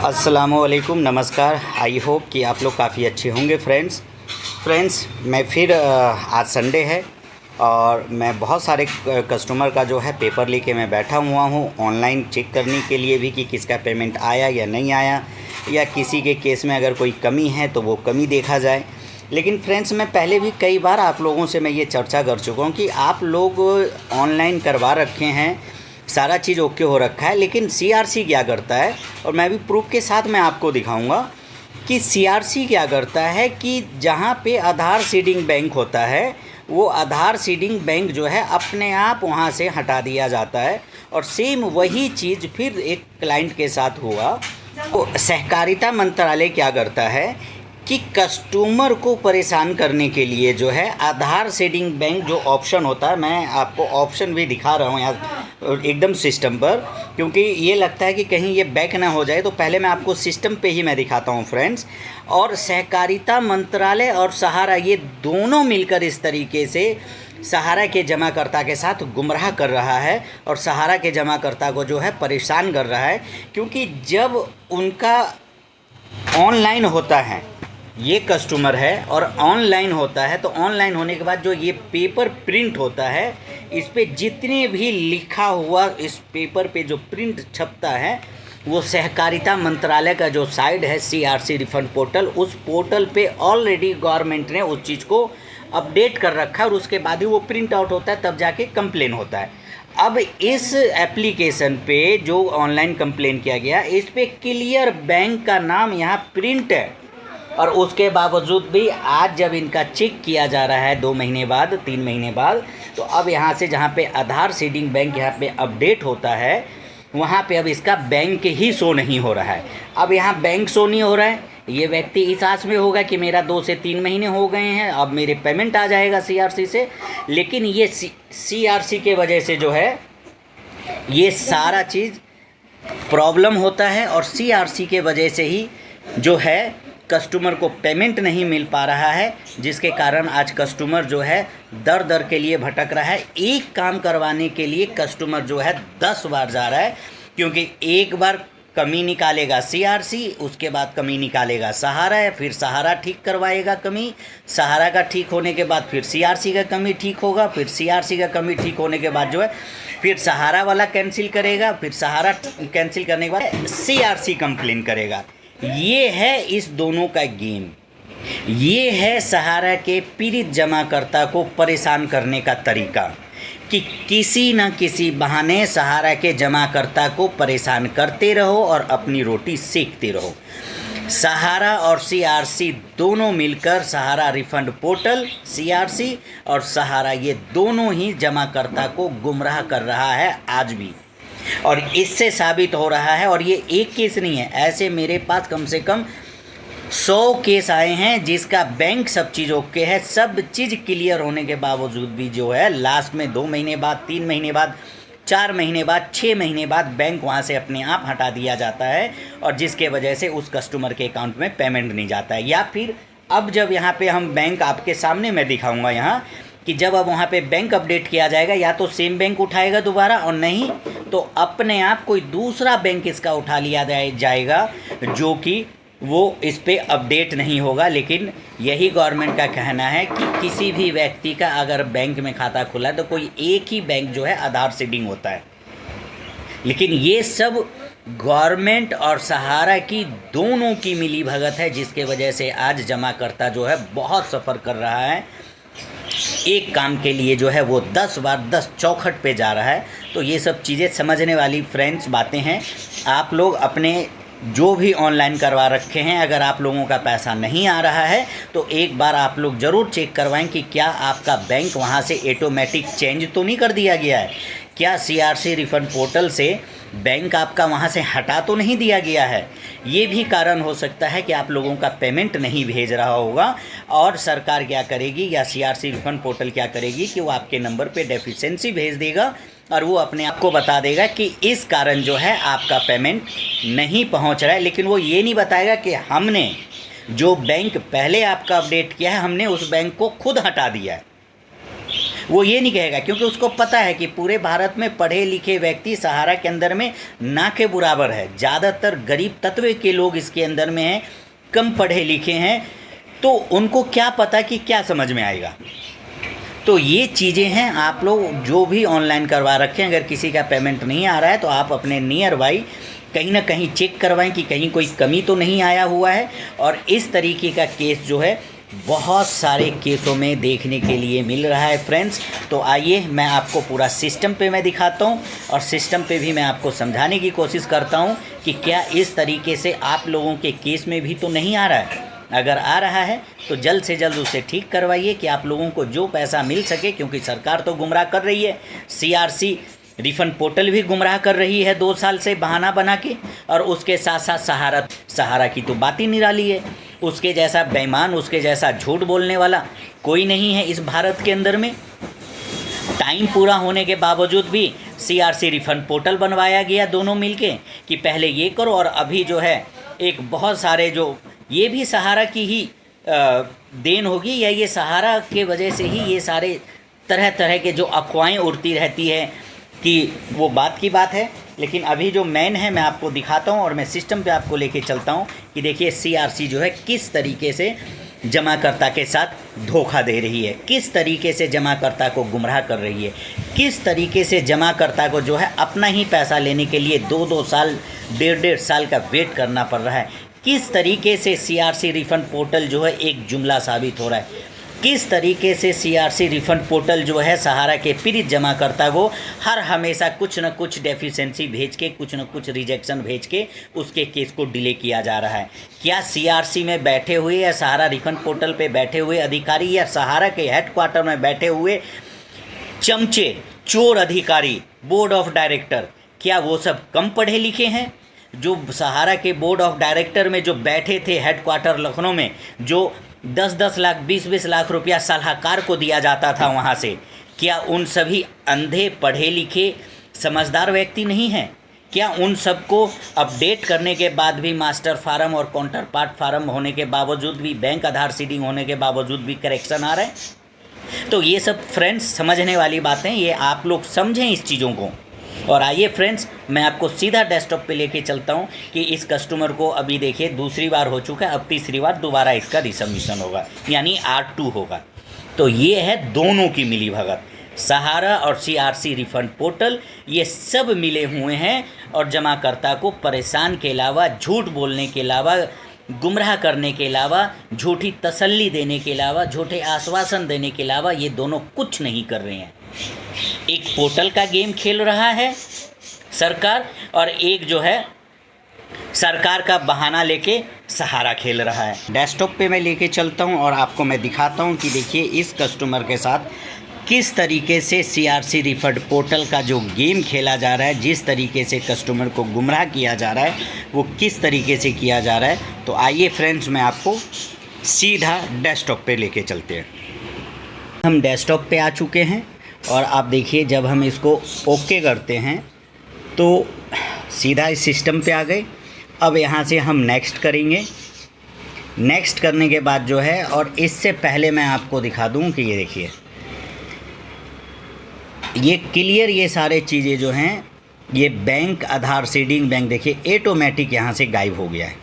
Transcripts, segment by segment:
अस्सलामुअलैकुम, नमस्कार। I hope कि आप लोग काफ़ी अच्छे होंगे। फ्रेंड्स मैं फिर आज संडे है और मैं बहुत सारे कस्टमर का जो है पेपर लेके मैं बैठा हुआ हूँ ऑनलाइन चेक करने के लिए भी कि किसका पेमेंट आया या नहीं आया, या किसी के केस में अगर कोई कमी है तो वो कमी देखा जाए। लेकिन फ्रेंड्स मैं पहले भी कई बार आप लोगों से मैं ये चर्चा कर चुका हूँ कि आप लोग ऑनलाइन करवा रखे हैं, सारा चीज़ ओके हो रखा है, लेकिन सीआरसी क्या करता है, और मैं भी प्रूफ के साथ मैं आपको दिखाऊंगा कि सीआरसी क्या करता है कि जहाँ पे आधार सीडिंग बैंक होता है वो आधार सीडिंग बैंक जो है अपने आप वहाँ से हटा दिया जाता है। और सेम वही चीज़ फिर एक क्लाइंट के साथ हुआ। तो सहकारिता मंत्रालय क्या करता है कि कस्टमर को परेशान करने के लिए जो है आधार सीडिंग बैंक जो ऑप्शन होता है, मैं आपको ऑप्शन भी दिखा रहा हूँ यहाँ एकदम सिस्टम पर, क्योंकि ये लगता है कि कहीं ये बैक ना हो जाए, तो पहले मैं आपको सिस्टम पे ही मैं दिखाता हूँ फ्रेंड्स। और सहकारिता मंत्रालय और सहारा ये दोनों मिलकर इस तरीके से सहारा के जमाकर्ता के साथ गुमराह कर रहा है और सहारा के जमाकर्ता को जो है परेशान कर रहा है। क्योंकि जब उनका ऑनलाइन होता है, ये कस्टमर है और ऑनलाइन होता है, तो ऑनलाइन होने के बाद जो ये पेपर प्रिंट होता है, इस पे जितने भी लिखा हुआ इस पेपर पे जो प्रिंट छपता है वो सहकारिता मंत्रालय का जो साइट है सीआरसी रिफंड पोर्टल, उस पोर्टल पे ऑलरेडी गवर्नमेंट ने उस चीज़ को अपडेट कर रखा है और उसके बाद ही वो प्रिंट आउट होता है, तब जाके कंप्लेन होता है। अब इस एप्लीकेशन पे जो ऑनलाइन कंप्लेन किया गया, इस पे क्लियर बैंक का नाम यहाँ प्रिंट है, और उसके बावजूद भी आज जब इनका चेक किया जा रहा है 2 महीने बाद 3 महीने बाद, तो अब यहाँ से जहाँ पे आधार सीडिंग बैंक यहाँ पे अपडेट होता है वहाँ पे अब इसका बैंक ही शो नहीं हो रहा है। अब यहाँ बैंक शो नहीं हो रहा है, ये व्यक्ति इस आस में होगा कि मेरा 2 से 3 महीने हो गए हैं, अब मेरे पेमेंट आ जाएगा सीआरसी से। लेकिन ये सीआरसी के वजह से जो है ये सारा चीज़ प्रॉब्लम होता है, और सीआरसी के वजह से ही जो है कस्टमर को पेमेंट नहीं मिल पा रहा है, जिसके कारण आज कस्टमर जो है दर दर के लिए भटक रहा है। एक काम करवाने के लिए कस्टमर जो है 10 बार जा रहा है, क्योंकि एक बार कमी निकालेगा सीआरसी, उसके बाद कमी निकालेगा सहारा है, फिर सहारा ठीक करवाएगा कमी, सहारा का ठीक होने के बाद फिर सीआरसी का कमी ठीक होगा, फिर सीआरसी का कमी ठीक होने के बाद जो है फिर सहारा वाला कैंसिल करेगा, फिर सहारा कैंसिल करने के बाद सीआरसी कंप्लेन करेगा। ये है इस दोनों का गेम, ये है सहारा के पीड़ित जमाकर्ता को परेशान करने का तरीका, कि किसी न किसी बहाने सहारा के जमाकर्ता को परेशान करते रहो और अपनी रोटी सेकते रहो। सहारा और सीआरसी दोनों मिलकर, सहारा रिफंड पोर्टल सीआरसी और सहारा, ये दोनों ही जमाकर्ता को गुमराह कर रहा है आज भी, और इससे साबित हो रहा है। और ये एक केस नहीं है, ऐसे मेरे पास कम से कम 100 केस आए हैं जिसका बैंक सब चीज़ ओके है, सब चीज़ क्लियर होने के बावजूद भी जो है लास्ट में 2 महीने बाद 3 महीने बाद 4 महीने बाद 6 महीने बाद बैंक वहाँ से अपने आप हटा दिया जाता है, और जिसके वजह से उस कस्टमर के अकाउंट में पेमेंट नहीं जाता है। या फिर अब जब यहाँ पे हम बैंक आपके सामने मैं दिखाऊंगा यहाँ कि जब अब वहाँ पे बैंक अपडेट किया जाएगा, या तो सेम बैंक उठाएगा दोबारा, और नहीं तो अपने आप कोई दूसरा बैंक इसका उठा लिया जाएगा जो कि वो इस पे अपडेट नहीं होगा। लेकिन यही गवर्नमेंट का कहना है कि किसी भी व्यक्ति का अगर बैंक में खाता खुला है तो कोई एक ही बैंक जो है आधार सीडिंग होता है। लेकिन ये सब गवर्नमेंट और सहारा की दोनों की मिली भगत है, जिसके वजह से आज जमाकर्ता जो है बहुत सफ़र कर रहा है। एक काम के लिए जो है वो 10 बार 10 चौखट पे जा रहा है। तो ये सब चीज़ें समझने वाली फ्रेंड्स बातें हैं। आप लोग अपने जो भी ऑनलाइन करवा रखे हैं, अगर आप लोगों का पैसा नहीं आ रहा है तो एक बार आप लोग ज़रूर चेक करवाएं कि क्या आपका बैंक वहाँ से ऑटोमेटिक चेंज तो नहीं कर दिया गया है, क्या सीआरसी रिफंड पोर्टल से बैंक आपका वहाँ से हटा तो नहीं दिया गया है। ये भी कारण हो सकता है कि आप लोगों का पेमेंट नहीं भेज रहा होगा, और सरकार क्या करेगी या सीआरसी रिफंड पोर्टल क्या करेगी कि वो आपके नंबर पे डेफिशिएंसी भेज देगा, और वो अपने आप को बता देगा कि इस कारण जो है आपका पेमेंट नहीं पहुंच रहा है। लेकिन वो ये नहीं बताएगा कि हमने जो बैंक पहले आपका अपडेट किया है, हमने उस बैंक को खुद हटा दिया है। वो ये नहीं कहेगा, क्योंकि उसको पता है कि पूरे भारत में पढ़े लिखे व्यक्ति सहारा के अंदर में ना के बराबर है। ज़्यादातर गरीब तत्व के लोग इसके अंदर में हैं, कम पढ़े लिखे हैं, तो उनको क्या पता कि क्या समझ में आएगा। तो ये चीज़ें हैं, आप लोग जो भी ऑनलाइन करवा रखें, अगर किसी का पेमेंट नहीं आ रहा है तो आप अपने नियर बाई कहीं ना कहीं चेक करवाएं कि कहीं कोई कमी तो नहीं आया हुआ है। और इस तरीके का केस जो है बहुत सारे केसों में देखने के लिए मिल रहा है फ्रेंड्स। तो आइए मैं आपको पूरा सिस्टम पे मैं दिखाता हूँ, और सिस्टम पे भी मैं आपको समझाने की कोशिश करता हूँ कि क्या इस तरीके से आप लोगों के केस में भी तो नहीं आ रहा है। अगर आ रहा है तो जल्द से जल्द उसे ठीक करवाइए कि आप लोगों को जो पैसा मिल सके, क्योंकि सरकार तो गुमराह कर रही है, सीआरसी रिफंड पोर्टल भी गुमराह कर रही है 2 साल से बहाना बना के, और उसके साथ साथ सहारा की तो बात ही निराली है। उसके जैसा बेईमान, उसके जैसा झूठ बोलने वाला कोई नहीं है इस भारत के अंदर में। टाइम पूरा होने के बावजूद भी सीआरसी रिफंड पोर्टल बनवाया गया दोनों मिलके कि पहले ये करो, और अभी जो है एक बहुत सारे जो ये भी सहारा की ही देन होगी, या ये सहारा के वजह से ही ये सारे तरह तरह के जो अफवाहें उड़ती रहती है कि वो बात की बात है। लेकिन अभी जो मेन है मैं आपको दिखाता हूँ, और मैं सिस्टम पे आपको लेके चलता हूँ कि देखिए सीआरसी जो है किस तरीके से जमाकर्ता के साथ धोखा दे रही है, किस तरीके से जमाकर्ता को गुमराह कर रही है, किस तरीके से जमाकर्ता को जो है अपना ही पैसा लेने के लिए 2-2 साल 1.5 साल का वेट करना पड़ रहा है, किस तरीके से सीआरसी रिफंड पोर्टल जो है एक जुमला साबित हो रहा है, किस तरीके से सीआरसी रिफंड पोर्टल जो है सहारा के पीड़ित जमाकर्ता को हर हमेशा कुछ न कुछ डेफिशिएंसी भेज के, कुछ न कुछ रिजेक्शन भेज के उसके केस को डिले किया जा रहा है। क्या सीआरसी में बैठे हुए या सहारा रिफंड पोर्टल पे बैठे हुए अधिकारी या सहारा के हेडक्वार्टर में बैठे हुए चमचे, चोर अधिकारी, बोर्ड ऑफ डायरेक्टर, क्या वो सब कम पढ़े लिखे हैं? जो सहारा के बोर्ड ऑफ डायरेक्टर में जो बैठे थे हेडक्वार्टर लखनऊ में, जो 10-10 लाख 20-20 लाख रुपया सलाहकार को दिया जाता था वहाँ से, क्या उन सभी अंधे पढ़े लिखे समझदार व्यक्ति नहीं हैं? क्या उन सबको अपडेट करने के बाद भी मास्टर फार्म और काउंटर पार्ट फार्म होने के बावजूद भी, बैंक आधार सीडिंग होने के बावजूद भी करेक्शन आ रहा है? तो ये सब फ्रेंड्स समझने वाली बातें, ये आप लोग समझें इस चीज़ों को। और आइए फ्रेंड्स मैं आपको सीधा डेस्कटॉप पे लेके चलता हूँ कि इस कस्टमर को अभी देखिए दूसरी बार हो चुका है, अब तीसरी बार दोबारा इसका रिसबमिशन होगा, यानी R2 होगा। तो ये है दोनों की मिली भगत, सहारा और सीआरसी रिफंड पोर्टल, ये सब मिले हुए हैं और जमाकर्ता को परेशान के अलावा, झूठ बोलने के अलावा, गुमराह करने के अलावा, झूठी तसल्ली देने के अलावा, झूठे आश्वासन देने के अलावा ये दोनों कुछ नहीं कर रहे हैं। एक पोर्टल का गेम खेल रहा है सरकार, और एक जो है सरकार का बहाना लेके सहारा खेल रहा है। डेस्कटॉप पे मैं लेके चलता हूं और आपको मैं दिखाता हूं कि देखिए इस कस्टमर के साथ किस तरीके से सीआरसी रिफंड पोर्टल का जो गेम खेला जा रहा है, जिस तरीके से कस्टमर को गुमराह किया जा रहा है, वो किस तरीके से किया जा रहा है। तो आइए फ्रेंड्स मैं आपको सीधा डेस्कटॉप पे लेके चलते हैं। हम डेस्कटॉप पे आ चुके हैं और आप देखिए जब हम इसको ओके करते हैं तो सीधा इस सिस्टम पे आ गए। अब यहाँ से हम नेक्स्ट करेंगे। नेक्स्ट करने के बाद जो है, और इससे पहले मैं आपको दिखा दूँ कि ये देखिए ये क्लियर, ये सारे चीज़ें जो हैं, ये बैंक आधार सीडिंग, बैंक देखिए ऑटोमेटिक यहाँ से गायब हो गया है।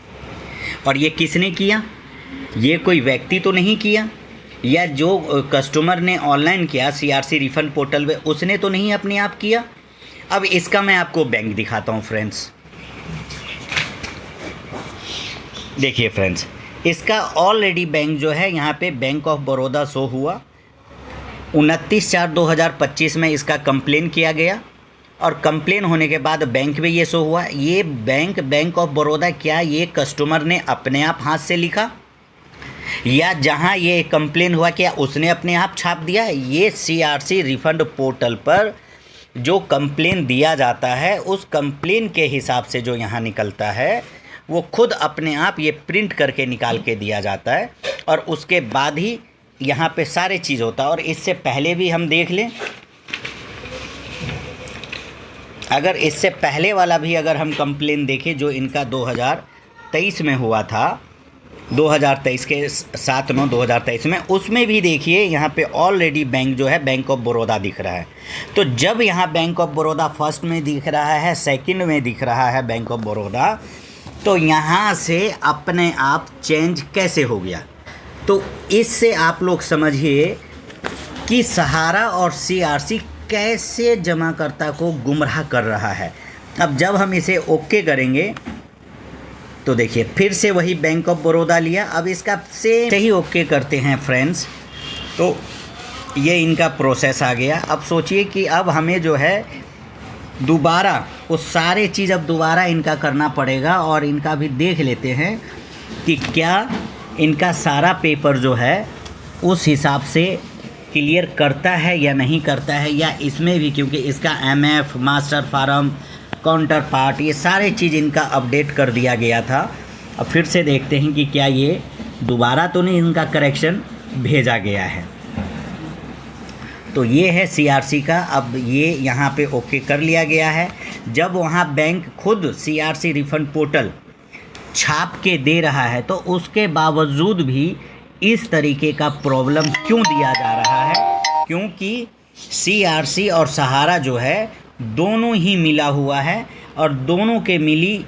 और ये किसने किया? ये कोई व्यक्ति तो नहीं किया, या जो कस्टमर ने ऑनलाइन किया सीआरसी रिफंड पोर्टल पे उसने तो नहीं अपने आप किया। अब इसका मैं आपको बैंक दिखाता हूँ फ्रेंड्स। देखिए फ्रेंड्स, इसका ऑलरेडी बैंक जो है यहाँ पे बैंक ऑफ बड़ौदा शो हुआ। 29/4/2025 में इसका कंप्लेन किया गया, और कंप्लेन होने के बाद बैंक में ये शो हुआ। ये बैंक ऑफ बड़ौदा, क्या ये कस्टमर ने अपने आप हाथ से लिखा, या जहां ये कंप्लेन हुआ क्या उसने अपने आप छाप दिया? ये सीआरसी रिफंड पोर्टल पर जो कंप्लेन दिया जाता है, उस कंप्लेन के हिसाब से जो यहाँ निकलता है वो खुद अपने आप ये प्रिंट करके निकाल के दिया जाता है, और उसके बाद ही यहाँ पे सारे चीज़ होता है। और इससे पहले भी हम देख लें, अगर इससे पहले वाला भी अगर हम कंप्लेन देखें जो इनका 2023 में हुआ था, 2023 के 7/9/2023 में, उसमें भी देखिए यहाँ पे ऑलरेडी बैंक जो है बैंक ऑफ बड़ौदा दिख रहा है। तो जब यहाँ बैंक ऑफ बड़ौदा फर्स्ट में दिख रहा है, सेकंड में दिख रहा है बैंक ऑफ बड़ौदा, तो यहाँ से अपने आप चेंज कैसे हो गया? तो इससे आप लोग समझिए कि सहारा और सीआरसी कैसे जमाकर्ता को गुमराह कर रहा है। अब जब हम इसे ओके करेंगे तो देखिए फिर से वही बैंक ऑफ बड़ौदा लिया। अब इसका से ही ओके करते हैं फ्रेंड्स, तो ये इनका प्रोसेस आ गया। अब सोचिए कि अब हमें जो है दोबारा वो सारे चीज़ अब दोबारा इनका करना पड़ेगा, और इनका भी देख लेते हैं कि क्या इनका सारा पेपर जो है उस हिसाब से क्लियर करता है या नहीं करता है, या इसमें भी क्योंकि इसका MF, master form, counterpart, ये सारे चीज़ इनका अपडेट कर दिया गया था। अब फिर से देखते हैं कि क्या ये दोबारा तो नहीं इनका करेक्शन भेजा गया है। तो ये है सीआरसी का। अब ये यहाँ पे ओके कर लिया गया है। जब वहाँ बैंक खुद सीआरसी रिफंड पोर्टल छाप के दे रहा है, तो उसके बावजूद भी इस तरीके का प्रॉब्लम क्यों दिया जा रहा है? क्योंकि सीआरसी और सहारा जो है दोनों ही मिला हुआ है, और दोनों के मिली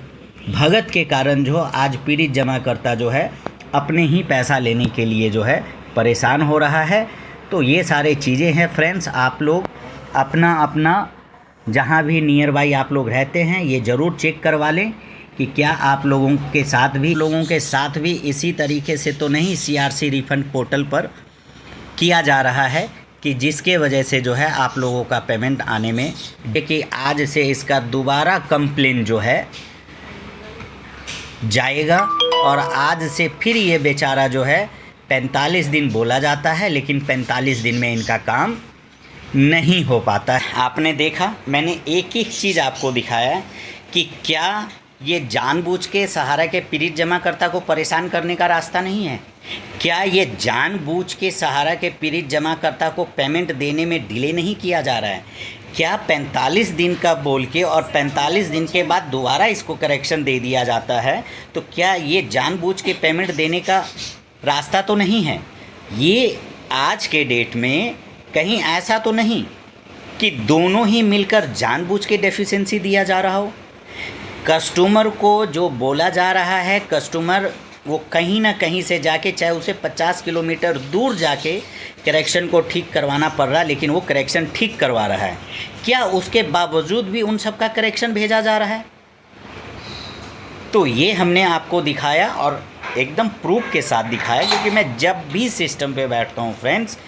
भगत के कारण जो आज पीड़ित जमाकर्ता जो है अपने ही पैसा लेने के लिए जो है परेशान हो रहा है। तो ये सारे चीज़ें हैं फ्रेंड्स। आप लोग अपना अपना जहाँ भी नियर बाई आप लोग रहते हैं ये ज़रूर चेक करवा लें कि क्या आप लोगों के साथ भी इसी तरीके से तो नहीं सीआरसी रिफंड पोर्टल पर किया जा रहा है, कि जिसके वजह से जो है आप लोगों का पेमेंट आने में, देखिए आज से इसका दोबारा कंप्लेन जो है जाएगा, और आज से फिर ये बेचारा जो है 45 दिन बोला जाता है, लेकिन 45 दिन में इनका काम नहीं हो पाता है। आपने देखा, मैंने एक एक चीज़ आपको दिखाया है कि क्या ये जानबूझ के सहारा के पीड़ित जमाकर्ता को परेशान करने का रास्ता नहीं है? क्या ये जानबूझ के सहारा के पीड़ित जमाकर्ता को पेमेंट देने में डिले नहीं किया जा रहा है? क्या 45 दिन का बोल के और 45 दिन के बाद दोबारा इसको करेक्शन दे दिया जाता है? तो क्या ये जानबूझ के पेमेंट देने का रास्ता तो नहीं है? ये आज के डेट में कहीं ऐसा तो नहीं कि दोनों ही मिलकर जानबूझ के डेफिशिएंसी दिया जा रहा हो? कस्टमर को जो बोला जा रहा है, कस्टमर वो कहीं ना कहीं से जाके, चाहे उसे 50 किलोमीटर दूर जाके करेक्शन को ठीक करवाना पड़ रहा है, लेकिन वो करेक्शन ठीक करवा रहा है। क्या उसके बावजूद भी उन सब का करेक्शन भेजा जा रहा है? तो ये हमने आपको दिखाया, और एकदम प्रूफ के साथ दिखाया, क्योंकि मैं जब भी सिस्टम पे बैठता हूँ फ्रेंड्स,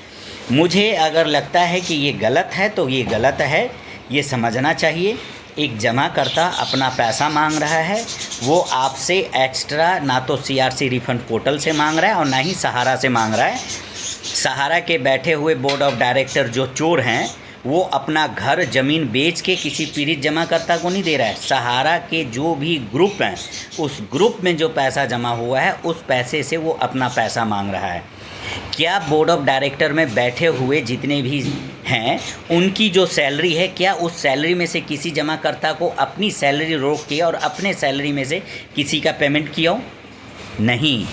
मुझे अगर लगता है कि ये गलत है तो ये गलत है, ये समझना चाहिए। एक जमाकर्ता अपना पैसा मांग रहा है, वो आपसे एक्स्ट्रा ना तो सीआरसी रिफंड पोर्टल से मांग रहा है और ना ही सहारा से मांग रहा है। सहारा के बैठे हुए बोर्ड ऑफ डायरेक्टर जो चोर हैं, वो अपना घर ज़मीन बेच के किसी पीड़ित जमाकर्ता को नहीं दे रहा है। सहारा के जो भी ग्रुप हैं, उस ग्रुप में जो पैसा जमा हुआ है, उस पैसे से वो अपना पैसा मांग रहा है। क्या बोर्ड ऑफ डायरेक्टर में बैठे हुए जितने भी हैं, उनकी जो सैलरी है, क्या उस सैलरी में से किसी जमाकर्ता को अपनी सैलरी रोक के और अपने सैलरी में से किसी का पेमेंट किया हो? नहीं।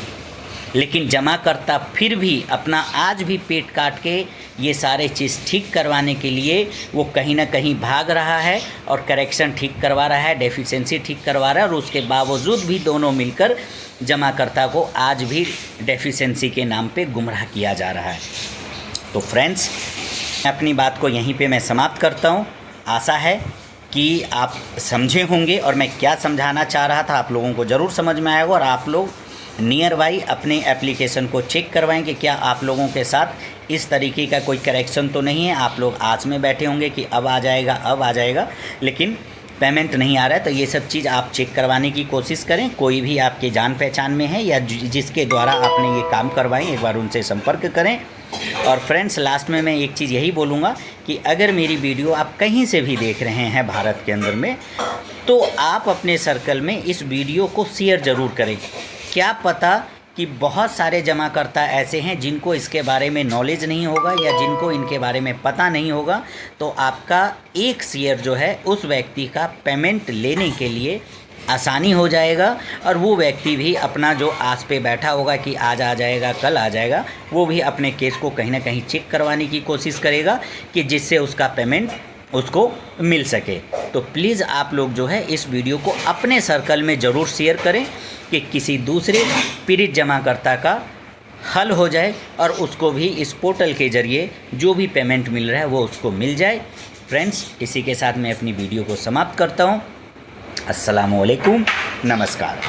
लेकिन जमाकर्ता फिर भी अपना आज भी पेट काट के ये सारे चीज़ ठीक करवाने के लिए वो कहीं ना कहीं भाग रहा है, और करेक्शन ठीक करवा रहा है, डेफिशिएंसी ठीक करवा रहा है, और उसके बावजूद भी दोनों मिलकर जमाकर्ता को आज भी डेफिशिएंसी के नाम पे गुमराह किया जा रहा है। तो फ्रेंड्स, अपनी बात को यहीं पे मैं समाप्त करता हूँ। आशा है कि आप समझे होंगे, और मैं क्या समझाना चाह रहा था आप लोगों को ज़रूर समझ में आएगा, और आप लोग नियर बाई अपने एप्लीकेशन को चेक करवाएं कि क्या आप लोगों के साथ इस तरीके का कोई करेक्शन तो नहीं है। आप लोग आस में बैठे होंगे कि अब आ जाएगा, अब आ जाएगा, लेकिन पेमेंट नहीं आ रहा है। तो ये सब चीज़ आप चेक करवाने की कोशिश करें। कोई भी आपके जान पहचान में है या जिसके द्वारा आपने ये काम करवाएं, एक बार उनसे संपर्क करें। और फ्रेंड्स, लास्ट में मैं एक चीज़ यही बोलूँगा कि अगर मेरी वीडियो आप कहीं से भी देख रहे हैं भारत के अंदर में, तो आप अपने सर्कल में इस वीडियो को शेयर ज़रूर करें। क्या पता कि बहुत सारे जमाकर्ता ऐसे हैं जिनको इसके बारे में नॉलेज नहीं होगा, या जिनको इनके बारे में पता नहीं होगा। तो आपका एक शेयर जो है उस व्यक्ति का पेमेंट लेने के लिए आसानी हो जाएगा और वो व्यक्ति भी अपना जो आस पे बैठा होगा कि आज आ जाएगा कल आ जाएगा, वो भी अपने केस को कहीं ना कहीं चेक करवाने की कोशिश करेगा कि जिससे उसका पेमेंट उसको मिल सके। तो प्लीज़ आप लोग जो है इस वीडियो को अपने सर्कल में ज़रूर शेयर करें कि किसी दूसरे पीड़ित जमाकर्ता का हल हो जाए और उसको भी इस पोर्टल के ज़रिए जो भी पेमेंट मिल रहा है वो उसको मिल जाए। फ्रेंड्स, इसी के साथ मैं अपनी वीडियो को समाप्त करता हूँ। अस्सलामुअलैकुम, नमस्कार।